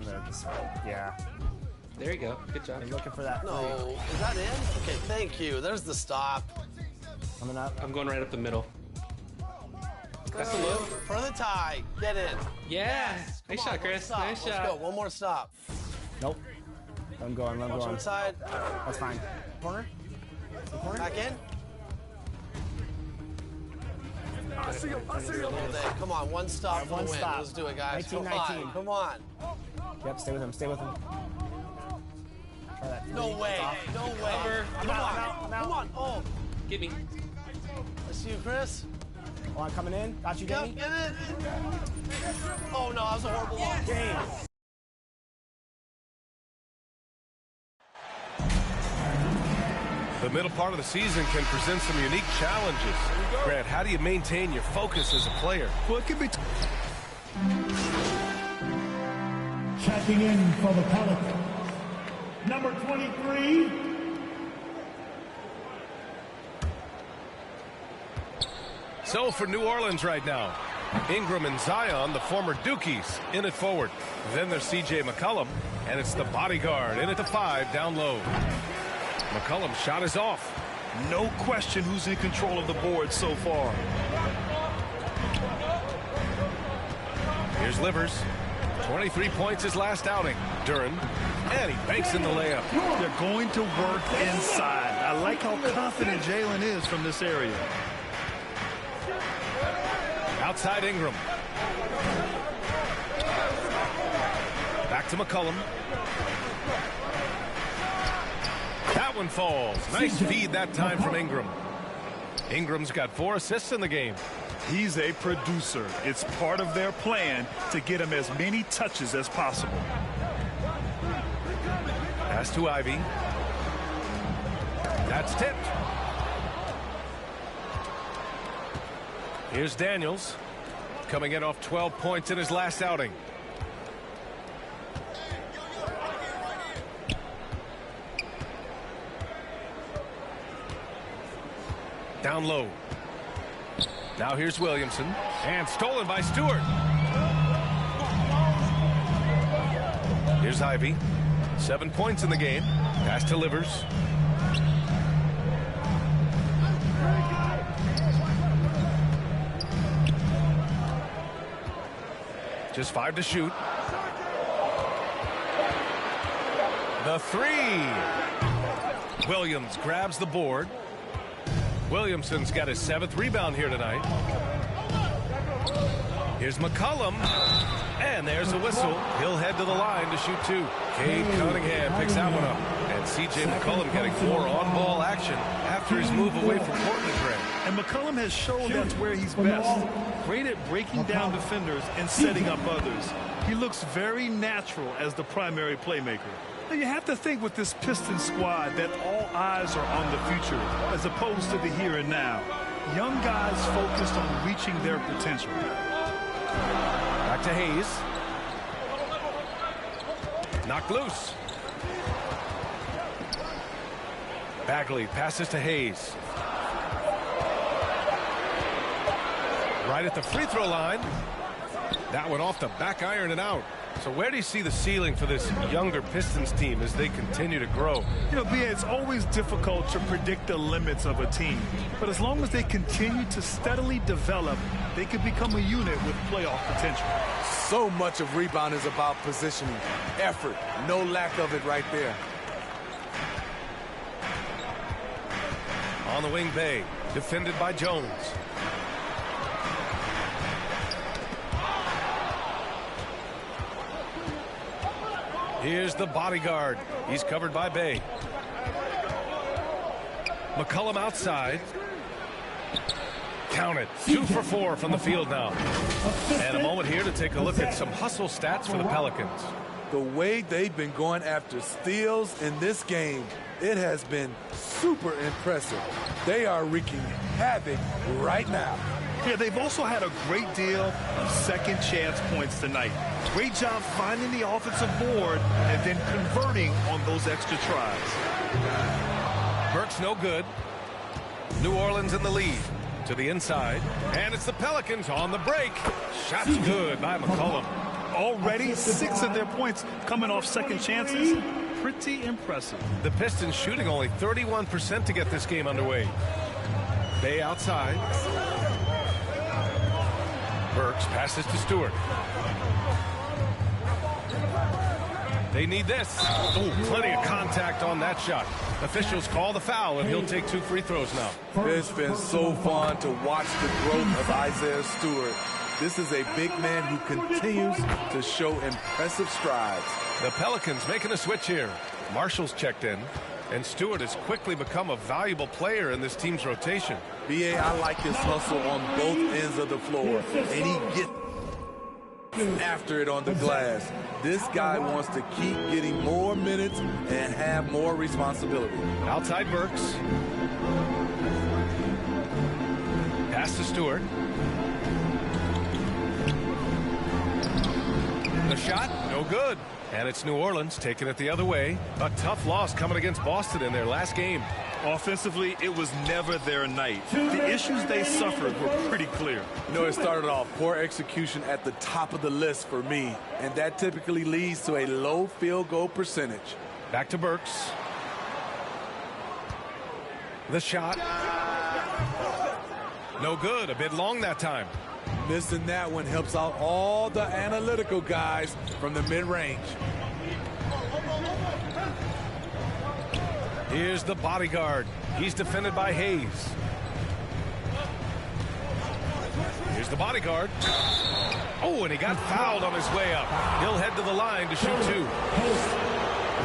on the yeah. There you go. Good job. I'm looking for that. No, is that in? Okay, thank you. There's the stop. Coming up. I'm going right up the middle. That's a look. For the tie. Get in. Yeah. Nice shot, Chris. Nice shot. Let's go. One more stop. Nope. I'm going. I'm Watch going. inside. That's fine. Corner. Corner. Back in. I see him. I see him. Come on, one stop for the win. Stop. Let's do it, guys. 19, Come 19. on. Come on. Yep. Stay with him. Stay with him. Try that. No way. No way. I'm out. Come on. Oh. Get me. I see you, Chris. Oh, I'm coming in. Got you, Danny. Get in. Oh, no. That was a horrible loss. Game. The middle part of the season can present some unique challenges. Grant, how do you maintain your focus as a player? Well, it could be. Checking in for the Pelicans, number 23. So for New Orleans right now, Ingram and Zion, the former Dukies, in it forward. Then there's C.J. McCollum, and it's the bodyguard in at the 5 down low. McCollum's shot is off. No question who's in control of the board so far. Here's Livers. 23 points his last outing. Duren, and he banks in the layup. They're going to work inside. I like how confident Jalen is from this area. Outside Ingram. Back to McCollum. That one falls. Nice feed that time from Ingram. Ingram's got 4 assists in the game. He's a producer. It's part of their plan to get him as many touches as possible. Pass to Ivy. That's tipped. Here's Daniels, coming in off 12 points in his last outing. Down low. Now here's Williamson, and stolen by Stewart. Here's Ivy. 7 points in the game. Pass to Livers. Just 5 to shoot. The 3. Williams grabs the board. Williamson's got his 7th rebound here tonight. Here's McCollum. And there's a whistle. He'll head to the line to shoot 2. Cade Cunningham picks that one up. And C.J. McCollum getting more on-ball action after his move away from Portland, Grant. And McCollum has shown that's where he's best. Great at breaking down defenders and setting up others. He looks very natural as the primary playmaker. Now you have to think with this Pistons squad that all eyes are on the future as opposed to the here and now. Young guys focused on reaching their potential. Back to Hayes. Knocked loose. Bagley passes to Hayes. Right at the free throw line. That one off the back iron and out. So where do you see the ceiling for this younger Pistons team as they continue to grow? You know, BA, it's always difficult to predict the limits of a team. But as long as they continue to steadily develop, they can become a unit with playoff potential. So much of rebound is about positioning, effort, no lack of it right there. On the wing, Bay, defended by Jones. Here's the bodyguard. He's covered by Bay. McCollum outside. Count it. 2 for 4 from the field now. And a moment here to take a look at some hustle stats for the Pelicans. The way they've been going after steals in this game, it has been super impressive. They are wreaking havoc right now. Yeah, they've also had a great deal of second chance points tonight. Great job finding the offensive board and then converting on those extra tries. Burke's no good. New Orleans in the lead. To the inside. And it's the Pelicans on the break. Shot's good by McCollum. Already 6 of their points coming off second chances. Pretty impressive. The Pistons shooting only 31% to get this game underway. Bay outside. Burks passes to Stewart. They need this. Oh, plenty of contact on that shot. Officials call the foul, and he'll take 2 free throws now. It's been so fun to watch the growth of Isaiah Stewart. This is a big man who continues to show impressive strides. The Pelicans making a switch here. Marshall's checked in, and Stewart has quickly become a valuable player in this team's rotation. B.A., I like his hustle on both ends of the floor, and he gets after it on the glass. This guy wants to keep getting more minutes and have more responsibility. Outside Burks. Pass to Stewart. The shot, no good. And it's New Orleans taking it the other way. A tough loss coming against Boston in their last game. Offensively, it was never their night. The issues they suffered were pretty clear. You know, it started off poor execution at the top of the list for me, and that typically leads to a low field goal percentage. Back to Burks. The shot. No good, a bit long that time. Missing that one helps out all the analytical guys from the mid-range. Here's the bodyguard. He's defended by Hayes. Here's the bodyguard. Oh, and he got fouled on his way up. He'll head to the line to shoot 2.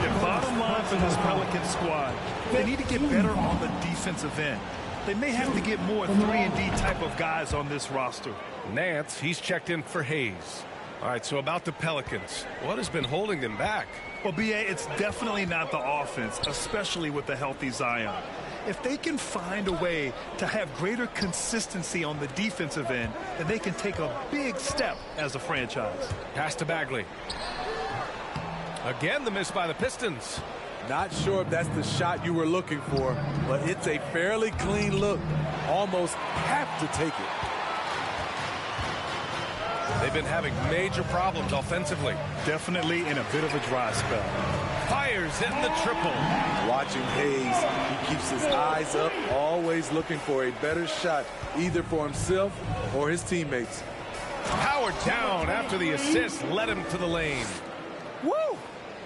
The bottom line for this Pelican squad, they need to get better on the defensive end. They may have to get more 3-and-D type of guys on this roster. Nance, he's checked in for Hayes. All right, so about the Pelicans, what has been holding them back? Well, B.A., it's definitely not the offense, especially with the healthy Zion. If they can find a way to have greater consistency on the defensive end, then they can take a big step as a franchise. Pass to Bagley. Again, the miss by the Pistons. Not sure if that's the shot you were looking for, but it's a fairly clean look. Almost have to take it. They've been having major problems offensively. Definitely in a bit of a dry spell. Fires in the triple. Watching Hayes, he keeps his eyes up, always looking for a better shot, either for himself or his teammates. Powered down after the assist led him to the lane. Woo!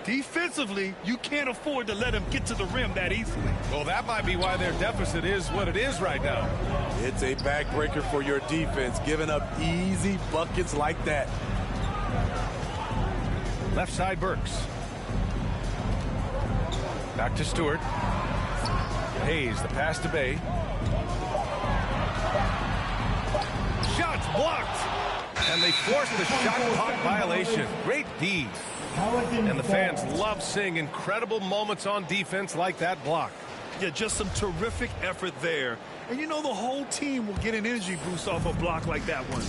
Defensively, you can't afford to let him get to the rim that easily. Well, that might be why their deficit is what it is right now. It's a backbreaker for your defense, giving up easy buckets like that. Left side Burks. Back to Stewart. Hayes, the pass to Bay. Shots blocked. And they force the shot clock violation. Great D. And the fans love seeing incredible moments on defense like that block. Yeah, just some terrific effort there. And you know the whole team will get an energy boost off a block like that one.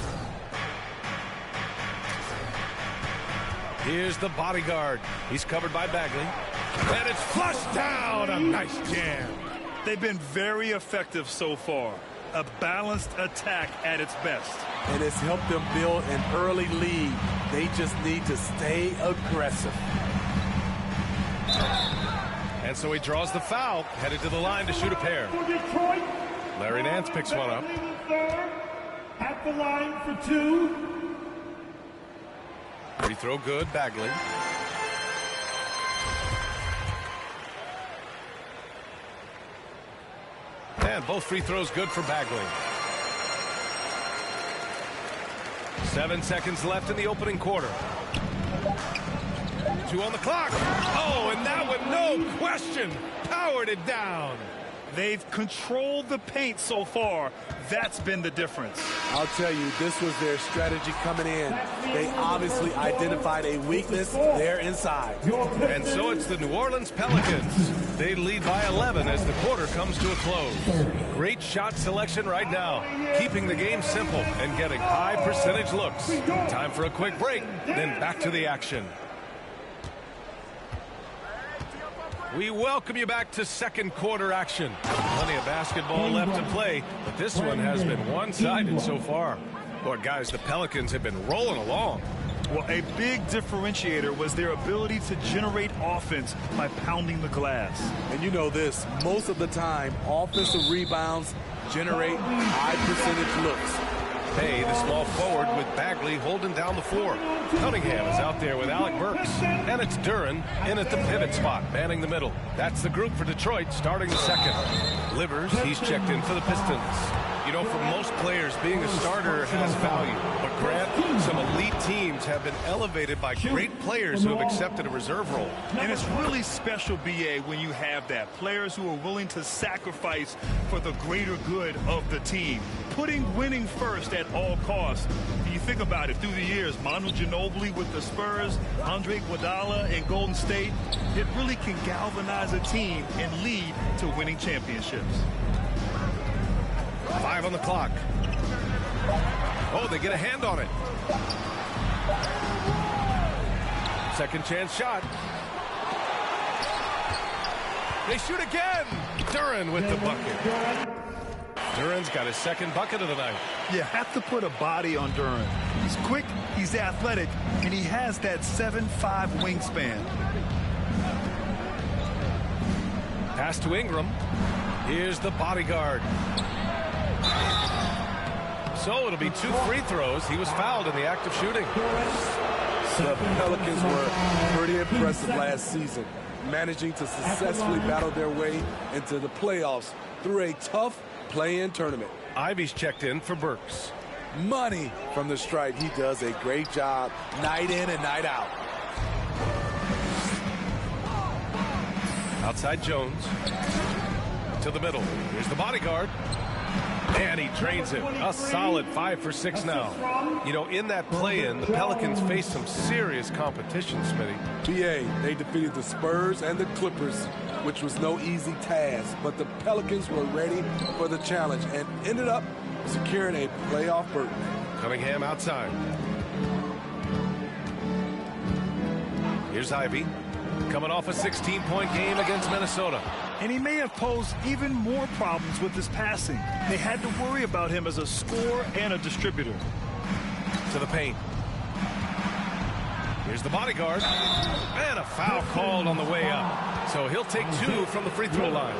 Here's the bodyguard. He's covered by Bagley. And it's flushed down. A nice jam. They've been very effective so far. A balanced attack at its best. And it's helped them build an early lead. They just need to stay aggressive. And so he draws the foul, headed to the line to shoot a pair. Larry Nance picks one up. At the line for 2. Free throw good, Bagley. And both free throws good for Bagley. 7 seconds left in the opening quarter. 2 on the clock. Oh, and that one, no question, powered it down. They've controlled the paint so far. That's been the difference. I'll tell you, this was their strategy coming in. They obviously identified a weakness there inside. And so it's the New Orleans Pelicans. They lead by 11 as the quarter comes to a close. Great shot selection right now, keeping the game simple and getting high percentage looks. Time for a quick break, then back to the action. We welcome you back to second quarter action. Plenty of basketball left to play, but this one has been one-sided so far. Boy, guys, the Pelicans have been rolling along. Well, a big differentiator was their ability to generate offense by pounding the glass. And you know this, most of the time, offensive rebounds generate high percentage looks. Hey, the small forward with Bagley holding down the floor. Cunningham is out there with Alec Burks. And it's Duren in at the pivot spot, manning the middle. That's the group for Detroit starting the second. Livers, he's checked in for the Pistons. You know, for most players, being a starter has value. But Grant, some elite teams have been elevated by great players who have accepted a reserve role. And it's really special, BA, when you have that. Players who are willing to sacrifice for the greater good of the team. Putting winning first at all costs. You think about it, through the years, Manu Ginobili with the Spurs, Andre Iguodala in Golden State, it really can galvanize a team and lead to winning championships. 5 on the clock. Oh, they get a hand on it. Second chance shot. They shoot again. Duren with the bucket. Duren's got his second bucket of the night. You have to put a body on Duren. He's quick, he's athletic, and he has that 7'5" wingspan. Pass to Ingram. Here's the bodyguard. So it'll be 2 free throws. He was fouled in the act of shooting. The Pelicans were pretty impressive last season, managing to successfully battle their way into the playoffs through a tough play-in tournament. Ivy's checked in for Burks. Money from the stripe. He does a great job night in and night out. Outside Jones. To the middle. Here's the bodyguard. And he drains it. A solid 5 for 6 now. You know, in that play-in, the Pelicans faced some serious competition, Smitty. BA, they defeated the Spurs and the Clippers, which was no easy task. But the Pelicans were ready for the challenge and ended up securing a playoff berth. Cunningham outside. Here's Ivy. Coming off a 16-point game against Minnesota. And he may have posed even more problems with his passing. They had to worry about him as a scorer and a distributor. To the paint. Here's the bodyguard. And a foul called on the way up. So he'll take 2 from the free throw line.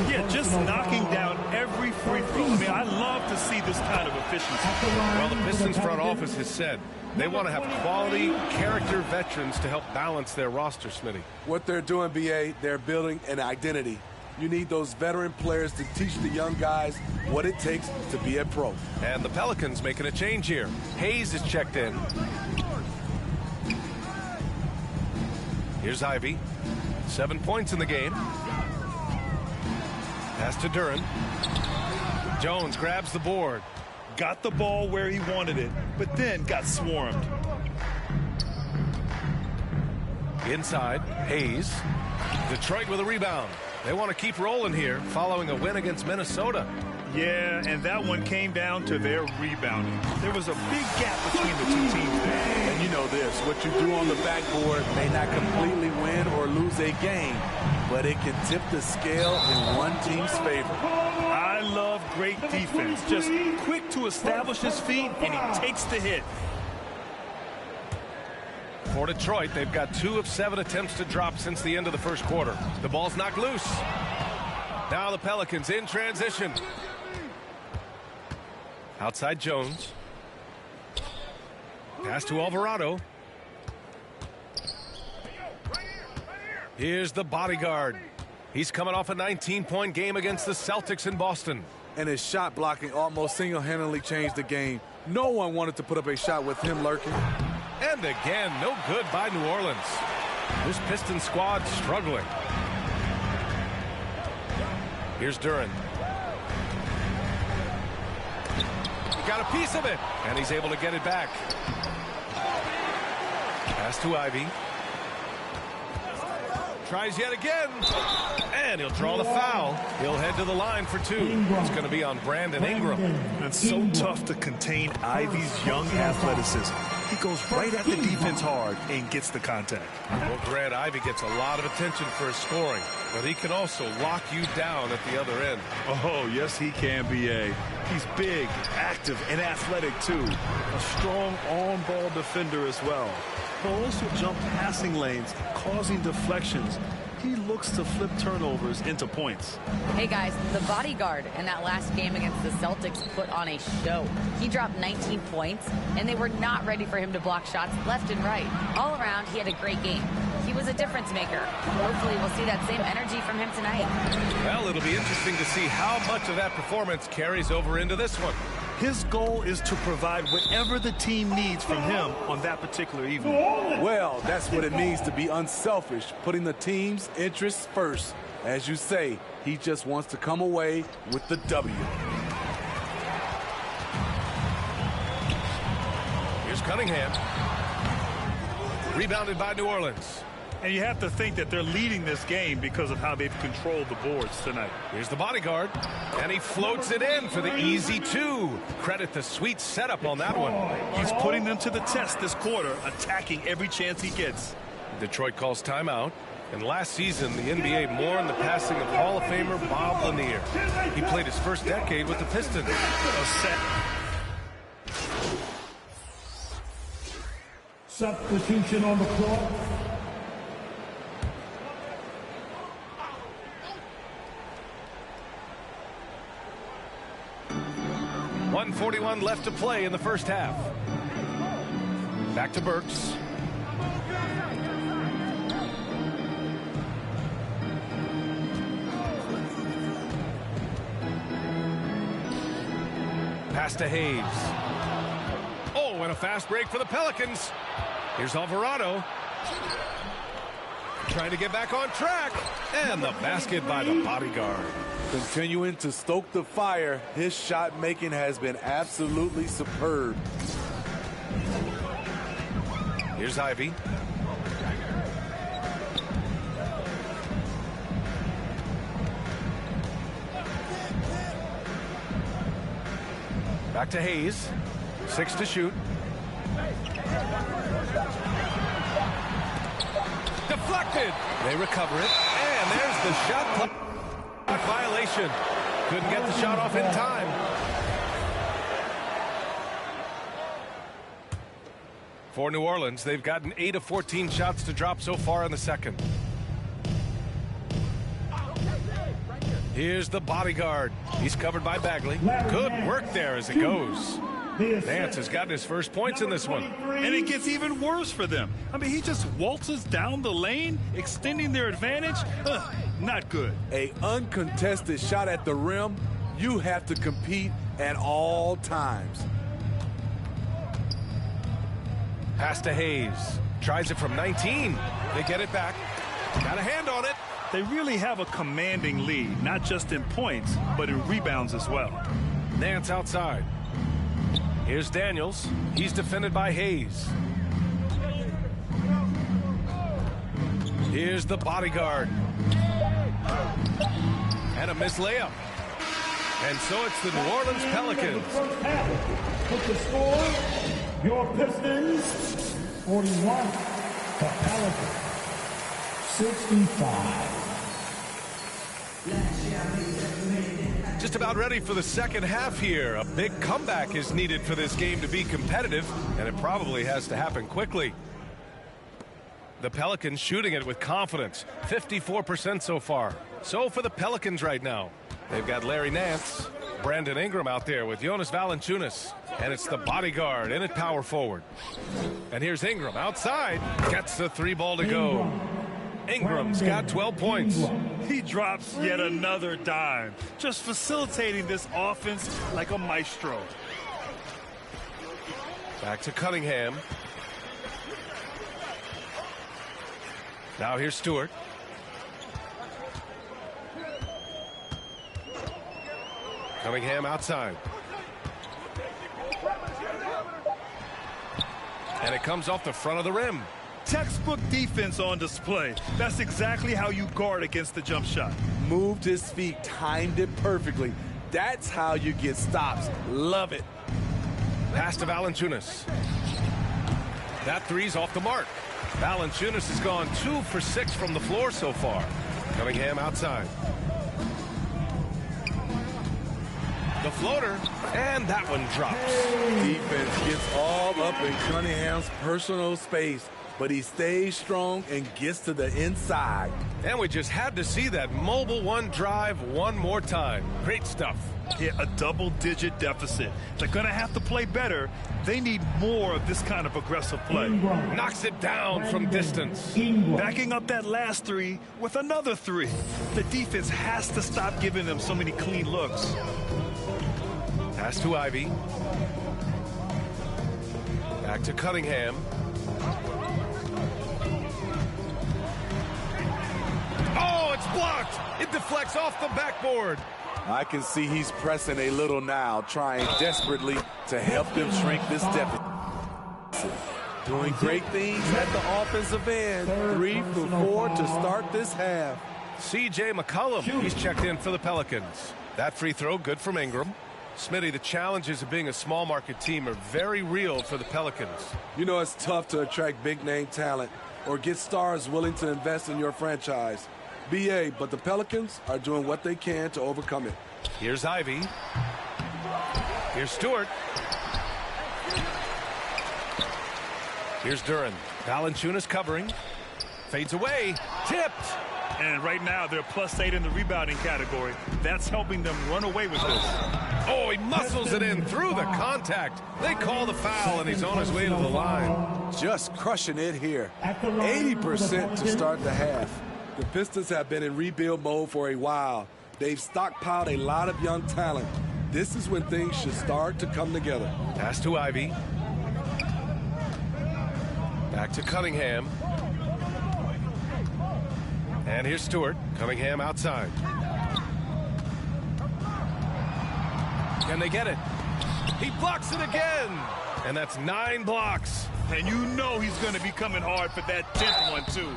Yeah, just knocking down every free throw. I mean, I love to see this kind of efficiency. Well, the Pistons front office has said they want to have quality character veterans to help balance their roster, Smitty. What they're doing, BA, they're building an identity. You need those veteran players to teach the young guys what it takes to be a pro. And the Pelicans making a change here. Hayes is checked in. Here's Ivy. 7 points in the game. Pass to Duren. Jones grabs the board. Got the ball where he wanted it, but then got swarmed. Inside, Hayes. Detroit with a rebound. They want to keep rolling here following a win against Minnesota. Yeah, and that one came down to their rebounding. There was a big gap between the two teams there. And you know this, what you do on the backboard may not completely win or lose a game, but it can tip the scale in one team's favor. I love great defense. Just quick to establish his feet, and he takes the hit. For Detroit, they've got 2 of 7 attempts to drop since the end of the first quarter. The ball's knocked loose. Now the Pelicans in transition. Outside Jones. Pass to Alvarado. Here's the bodyguard. He's coming off a 19-point game against the Celtics in Boston. And his shot blocking almost single-handedly changed the game. No one wanted to put up a shot with him lurking. And again, no good by New Orleans. This Pistons squad struggling. Here's Duren. He got a piece of it, and he's able to get it back. Pass to Ivy. Tries yet again, and he'll draw the foul. He'll head to the line for 2. It's going to be on Brandon Ingram. It's so tough to contain Ivy's young athleticism. He goes right at the defense hard and gets the contact. Well, Grant, Ivy gets a lot of attention for his scoring, but he can also lock you down at the other end. Oh, yes, he can, B.A. He's big, active, and athletic, too. A strong on-ball defender as well. He'll also jump passing lanes, causing deflections. He looks to flip turnovers into points. Hey guys, the bodyguard in that last game against the Celtics put on a show. He dropped 19 points, and they were not ready for him to block shots left and right. All around, he had a great game. He was a difference maker. Hopefully, we'll see that same energy from him tonight. Well, it'll be interesting to see how much of that performance carries over into this one. His goal is to provide whatever the team needs from him on that particular evening. Well, that's what it means to be unselfish, putting the team's interests first. As you say, he just wants to come away with the W. Here's Cunningham. Rebounded by New Orleans. And you have to think that they're leading this game because of how they've controlled the boards tonight. Here's the bodyguard, and he floats it in for the easy two. Credit the sweet setup on that one. He's putting them to the test this quarter, attacking every chance he gets. Detroit calls timeout. And last season, the NBA mourned the passing of Hall of Famer Bob Lanier. He played his first decade with the Pistons. Substitution on the floor. .141 left to play in the first half. Back to Burks. Pass to Hayes. Oh, and a fast break for the Pelicans. Here's Alvarado. Trying to get back on track. And the basket by the bodyguard. Continuing to stoke the fire, his shot making has been absolutely superb. Here's Ivy. Back to Hayes. 6 to shoot. Deflected. They recover it. And there's the shot clock violation. Couldn't get the shot off in time. For New Orleans, they've gotten 8 of 14 shots to drop so far in the second. Here's the bodyguard. He's covered by Bagley. Good work there as it goes. Nance has gotten his first points in this one. And it gets even worse for them. I mean, he just waltzes down the lane, extending their advantage. Not good. An uncontested shot at the rim, you have to compete at all times. Pass to Hayes. Tries it from 19. They get it back. Got a hand on it. They really have a commanding lead, not just in points, but in rebounds as well. Nance outside. Here's Daniels. He's defended by Hayes. Here's the bodyguard. And a missed layup. And so it's the New Orleans Pelicans. With the score, your Pistons 41, the Pelicans 65. Just about ready for the second half here. A big comeback is needed for this game to be competitive, and it probably has to happen quickly. The Pelicans shooting it with confidence. 54% so far. So for the Pelicans right now, they've got Larry Nance, Brandon Ingram out there with Jonas Valanciunas. And it's the bodyguard in at power forward. And here's Ingram outside. Gets the 3-ball to go. Ingram's got 12 points. He drops yet another dime, just facilitating this offense like a maestro. Back to Cunningham. Now here's Stewart. Cunningham outside. And it comes off the front of the rim. Textbook defense on display. That's exactly how you guard against the jump shot. Moved his feet, timed it perfectly. That's how you get stops. Love it. Pass to Valanciunas. That three's off the mark. Valanciunas has gone 2 for 6 from the floor so far. Cunningham outside. The floater, and that one drops. Defense gets all up in Cunningham's personal space, but he stays strong and gets to the inside. And we just had to see that mobile one drive one more time. Great stuff. Yeah, a double-digit deficit. They're going to have to play better. They need more of this kind of aggressive play. Knocks it down from distance. Backing up that last three with another three. The defense has to stop giving them so many clean looks. Pass to Ivy. Back to Cunningham. Oh, it's blocked. It deflects off the backboard. I can see he's pressing a little now, trying desperately to help them shrink this deficit. Doing great things at the offensive end. 3 for 4 to start this half. CJ McCollum, he's checked in for the Pelicans. That free throw, good from Ingram. Smitty, the challenges of being a small market team are very real for the Pelicans. You know, it's tough to attract big name talent or get stars willing to invest in your franchise. BA, but the Pelicans are doing what they can to overcome it. Here's Ivy. Here's Stewart. Here's Duran. Valanciunas covering. Fades away. Tipped. And right now, they're +8 in the rebounding category. That's helping them run away with this. Oh, he muscles it in through the contact. They call the foul, and he's on his way to the line. Just crushing it here. 80% to start the half. The Pistons have been in rebuild mode for a while. They've stockpiled a lot of young talent. This is when things should start to come together. Pass to Ivy. Back to Cunningham. And here's Stewart. Cunningham outside. Can they get it? He blocks it again. And that's 9 blocks. And you know he's going to be coming hard for that 10th one, too.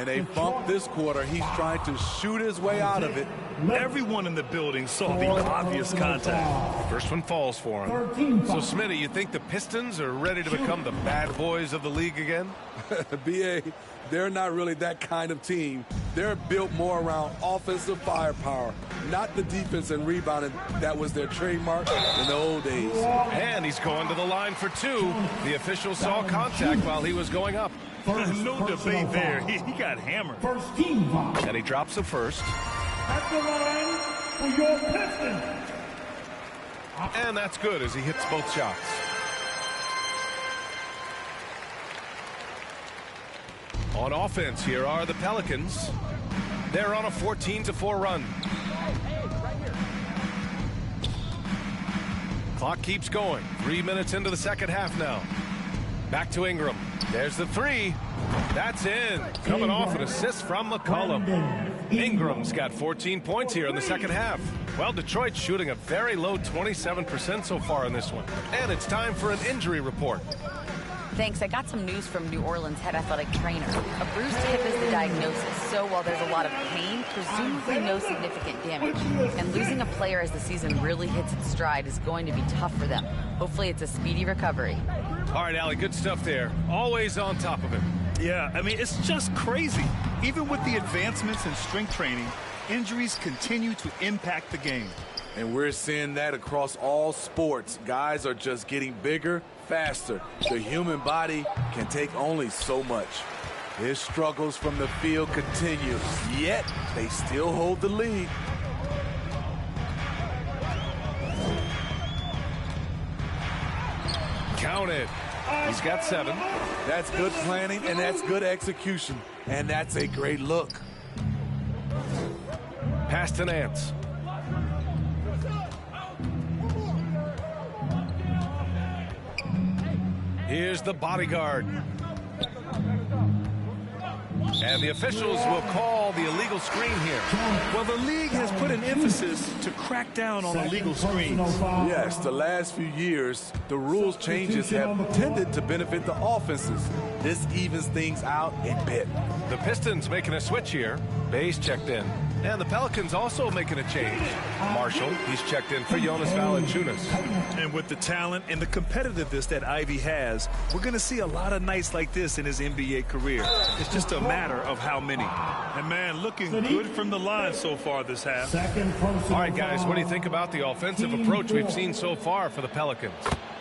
In a funk this quarter, he's trying to shoot his way out of it. Everyone in the building saw the obvious contact. First one falls for him. So, Smitty, you think the Pistons are ready to become the bad boys of the league again? BA, they're not really that kind of team. They're built more around offensive firepower, not the defense and rebounding that was their trademark in the old days. And he's going to the line for 2. The official saw contact while he was going up. No debate there. He got hammered. First team foul. And he drops the first. At the line for your Pistons. And that's good as he hits both shots. On offense, here are the Pelicans. They're on a 14-4 run. Clock keeps going. 3 minutes into the second half now. Back to Ingram. There's the 3. That's in. Coming off an assist from McCollum. Ingram's got 14 points here in the second half. Well, Detroit's shooting a very low 27% so far in this one. And it's time for an injury report. Thanks. I got some news from New Orleans head athletic trainer. A bruised hip is the diagnosis, so while there's a lot of pain, presumably no significant damage. And losing a player as the season really hits its stride is going to be tough for them. Hopefully it's a speedy recovery. All right, Allie, good stuff there. Always on top of it. Yeah, I mean, it's just crazy. Even with the advancements in strength training, injuries continue to impact the game. And we're seeing that across all sports. Guys are just getting bigger, faster. The human body can take only so much. His struggles from the field continue, yet they still hold the lead. Count it. He's got 7. That's good planning, and that's good execution. And that's a great look. Pass to Nance. Here's the bodyguard. And the officials will call the illegal screen here. Well, the league has put an emphasis to crack down on illegal screens. Yes, the last few years, the rules changes have tended to benefit the offenses. This evens things out a bit. The Pistons making a switch here. Bayes checked in. And the Pelicans also making a change. Marshall, he's checked in for Jonas Valanciunas. And with the talent and the competitiveness that Ivy has, we're going to see a lot of nights like this in his NBA career. It's just a matter of how many. And, man, looking good from the line so far this half. All right, guys, what do you think about the offensive approach we've seen so far for the Pelicans?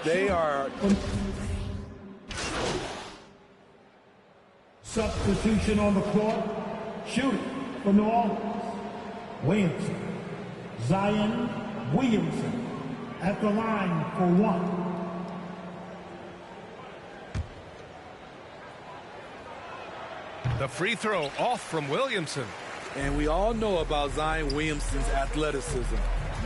They are... Substitution on the court. Shooting for New Orleans. Williamson. Zion Williamson at the line for one. The free throw off from Williamson. And we all know about Zion Williamson's athleticism.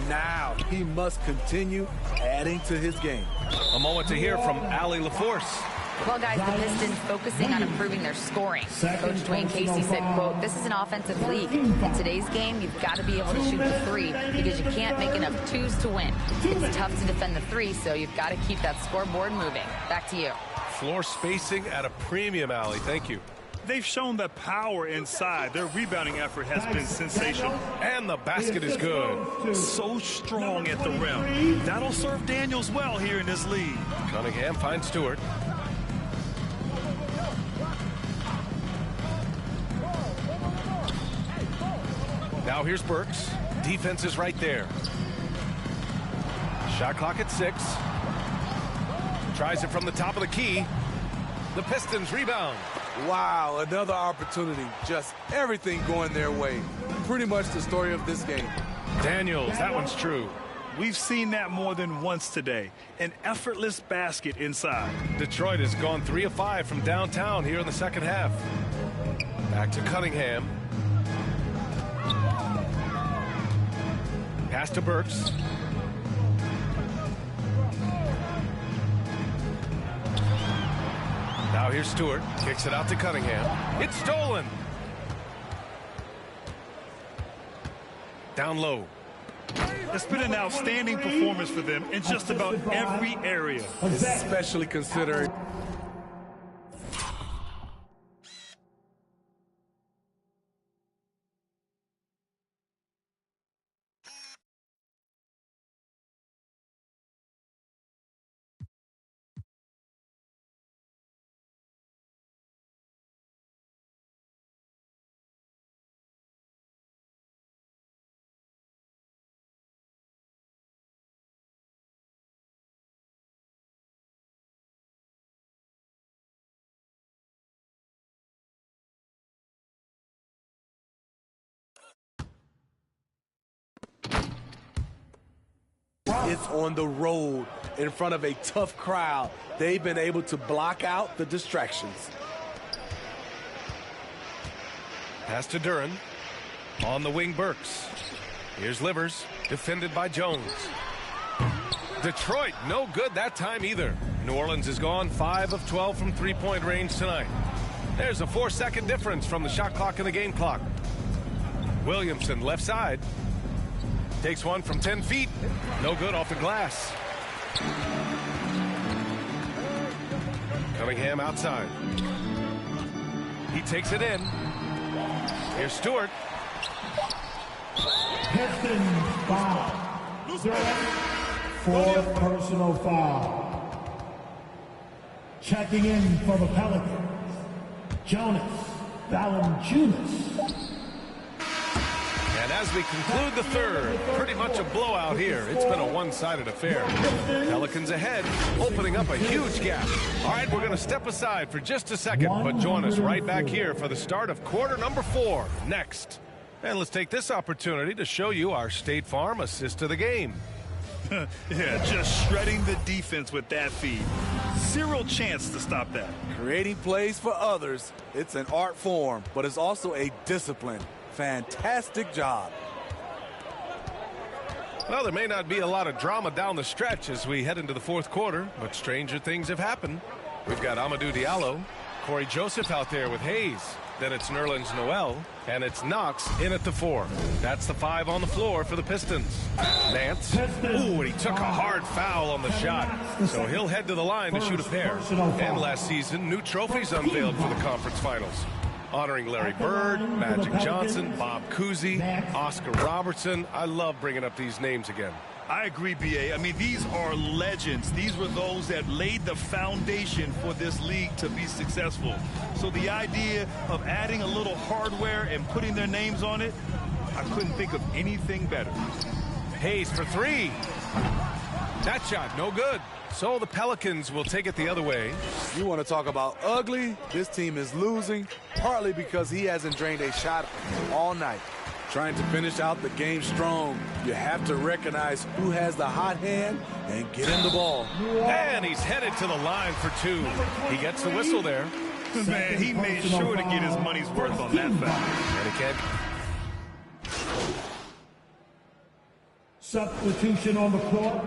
Now he must continue adding to his game. A moment to hear from Allie LaForce. Well, guys, the Pistons focusing on improving their scoring. Coach Dwayne Casey said, quote, "This is an offensive league. In today's game, you've got to be able to shoot the three because you can't make enough twos to win. It's tough to defend the three, so you've got to keep that scoreboard moving." Back to you. Floor spacing at a premium, Allie. Thank you. They've shown the power inside. Their rebounding effort has been sensational. And the basket is good. So strong at the rim. That'll serve Daniels well here in this league. Cunningham finds Stewart. Now here's Burks. Defense is right there. Shot clock at 6. Tries it from the top of the key. The Pistons rebound. Wow, another opportunity. Just everything going their way. Pretty much the story of this game. Daniels, that one's true. We've seen that more than once today. An effortless basket inside. Detroit has gone 3 of 5 from downtown here in the second half. Back to Cunningham. Pass to Burks. Now here's Stewart. Kicks it out to Cunningham. It's stolen. Down low. It's been an outstanding performance for them in just about every area. Especially considering... It's on the road in front of a tough crowd. They've been able to block out the distractions. Pass to Duran. On the wing, Burks. Here's Livers, defended by Jones. Detroit, no good that time either. New Orleans has gone 5 of 12 from three-point range tonight. There's a 4-second difference from the shot clock and the game clock. Williamson, left side. Takes one from 10 feet. No good off the glass. Cunningham outside. He takes it in. Here's Stewart. Pistons foul. Fourth personal foul. Checking in for the Pelicans, Jonas Valanciunas. And as we conclude the third, pretty much a blowout here. It's been a one-sided affair. Pelicans ahead, opening up a huge gap. All right, we're going to step aside for just a second, but join us right back here for the start of quarter number 4 next. And let's take this opportunity to show you our State Farm assist to the game. Yeah, just shredding the defense with that feed. Zero chance to stop that. Creating plays for others, it's an art form, but it's also a discipline. Fantastic job. Well, there may not be a lot of drama down the stretch as we head into the fourth quarter, but stranger things have happened. We've got Amadou Diallo, Corey Joseph out there with Hayes. Then it's Nerlens Noel, and it's Knox in at the 4. That's the 5 on the floor for the Pistons. Nance. Ooh, and he took a hard foul on the shot. So he'll head to the line to shoot a pair. And last season, new trophies unveiled for the conference finals. honoring Larry Bird, Magic Johnson, Bob Cousy, Oscar Robertson. I love bringing up these names again. I agree, B.A. I mean, these are legends. These were those that laid the foundation for this league to be successful. So the idea of adding a little hardware and putting their names on it, I couldn't think of anything better. Hayes for three. That shot, no good. So the Pelicans will take it the other way. You want to talk about ugly? This team is losing, partly because he hasn't drained a shot all night. Trying to finish out the game strong, you have to recognize who has the hot hand and get him the ball. And he's headed to the line for two. He gets the whistle there. Man, he made sure to get his money's worth on that foul. And again. Substitution on the court.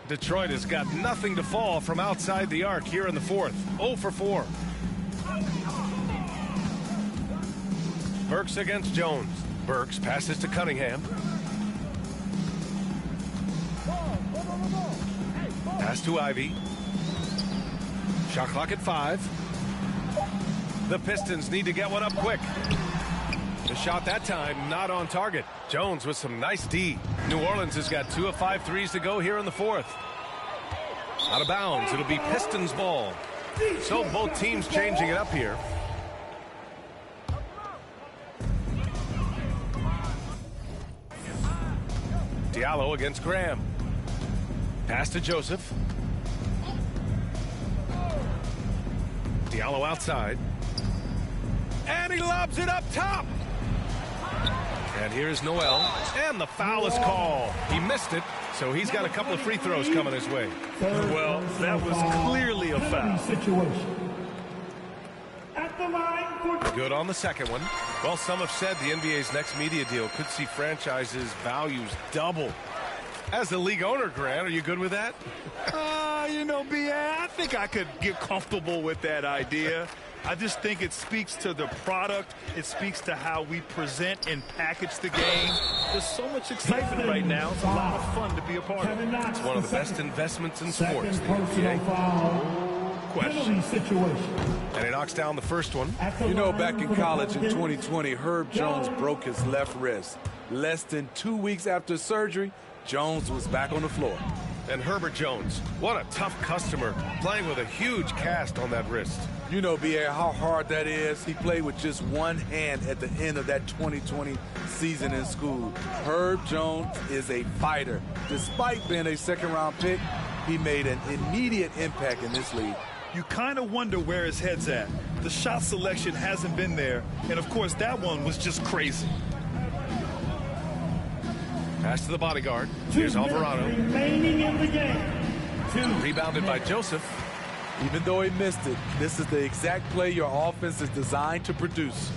Detroit has got nothing to fall from outside the arc here in the fourth. 0 for 4. Burks against Jones. Burks passes to Cunningham. Pass to Ivy. Shot clock at 5. The Pistons need to get one up quick. The shot that time not on target. Jones with some nice D. New Orleans has got 2 of 5 threes to go here in the fourth. Out of bounds. It'll be Pistons ball. So both teams changing it up here. Diallo against Graham. Pass to Joseph. Diallo outside. And he lobs it up top. And here's Noel. And the foul is called. He missed it, so he's got a couple of free throws coming his way. Well, that was clearly a foul. Good on the second one. Well, some have said the NBA's next media deal could see franchises' values double. As the league owner, Grant, are you good with that? You know, B.A., I think I could get comfortable with that idea. I just think it speaks to the product. It speaks to how we present and package the game. There's so much excitement right now. It's a lot of fun to be a part of. It's one of the best investments in sports, the NBA. Question. And he knocks down the first one. You know, back in college in 2020, Herb Jones broke his left wrist. Less than 2 weeks after surgery, Jones was back on the floor. And Herbert Jones, what a tough customer, playing with a huge cast on that wrist. You know, B.A., how hard that is. He played with just one hand at the end of that 2020 season in school. Herb Jones is a fighter. Despite being a second-round pick, he made an immediate impact in this league. You kind of wonder where his head's at. The shot selection hasn't been there, and of course that one was just crazy. Pass to the bodyguard. Here's Alvarado. Remaining in the game. Rebounded by Joseph. Even though he missed it, this is the exact play your offense is designed to produce.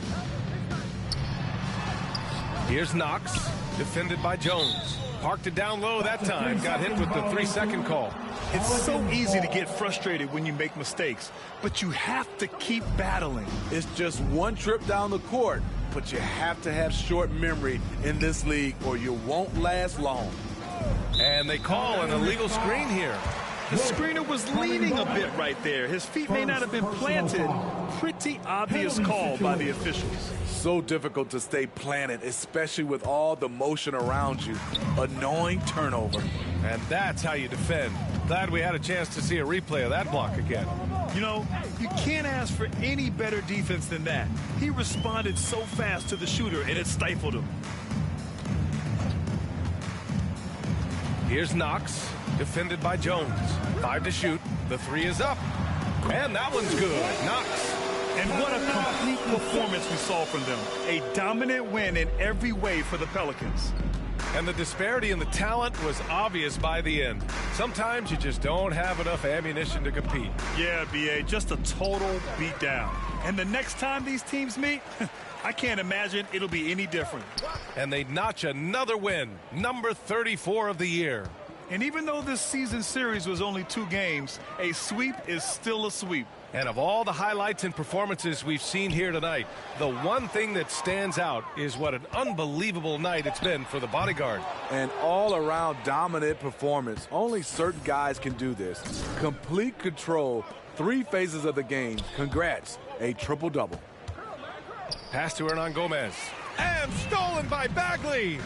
Here's Knox, defended by Jones. Parked it down low that time. Got hit with the 3-second call. It's so easy to get frustrated when you make mistakes, but you have to keep battling. It's just one trip down the court, but you have to have short memory in this league or you won't last long. And they call an illegal screen here. The screener was leaning a bit right there. His feet may not have been planted. Pretty obvious call by the officials. So difficult to stay planted, especially with all the motion around you. Annoying turnover. And that's how you defend. Glad we had a chance to see a replay of that block again. You know, you can't ask for any better defense than that. He responded so fast to the shooter, and it stifled him. Here's Knox, defended by Jones. 5 to shoot. The 3 is up. And that one's good. Knox. And what a complete performance we saw from them. A dominant win in every way for the Pelicans. And the disparity in the talent was obvious by the end. Sometimes you just don't have enough ammunition to compete. Yeah, B.A., just a total beatdown. And the next time these teams meet, I can't imagine it'll be any different. And they notch another win, number 34 of the year. And even though this season series was only 2 games, a sweep is still a sweep. And of all the highlights and performances we've seen here tonight, the one thing that stands out is what an unbelievable night it's been for the bodyguard. An all-around dominant performance. Only certain guys can do this. Complete control 3 phases of the game. Congrats, a triple-double. Pass to Hernan Gomez. And stolen by Bagley.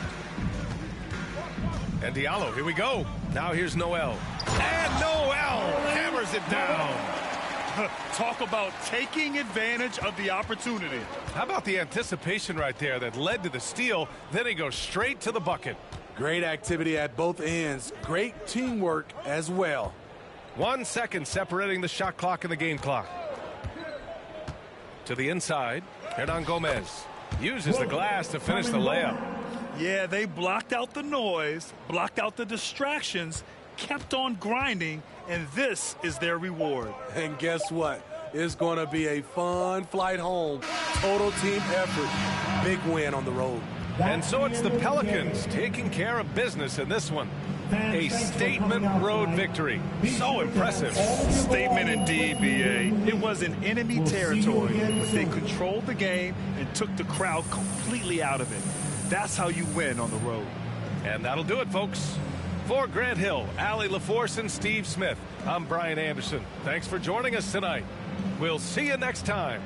And Diallo, here we go. Now here's Noel. And Noel hammers it down. Talk about taking advantage of the opportunity. How about the anticipation right there that led to the steal? Then he goes straight to the bucket. Great activity at both ends. Great teamwork as well. 1 second separating the shot clock and the game clock. To the inside, Hernan Gomez uses the glass to finish the layup. Yeah, they blocked out the noise, blocked out the distractions, kept on grinding, and this is their reward. And guess what? It's going to be a fun flight home. Total team effort. Big win on the road. And so it's the Pelicans taking care of business in this one. A statement road victory. So impressive. Statement indeed, BA. It was in enemy territory, but they controlled the game and took the crowd completely out of it. That's how you win on the road. And that'll do it, folks. For Grant Hill, Allie LaForce, and Steve Smith, I'm Brian Anderson. Thanks for joining us tonight. We'll see you next time.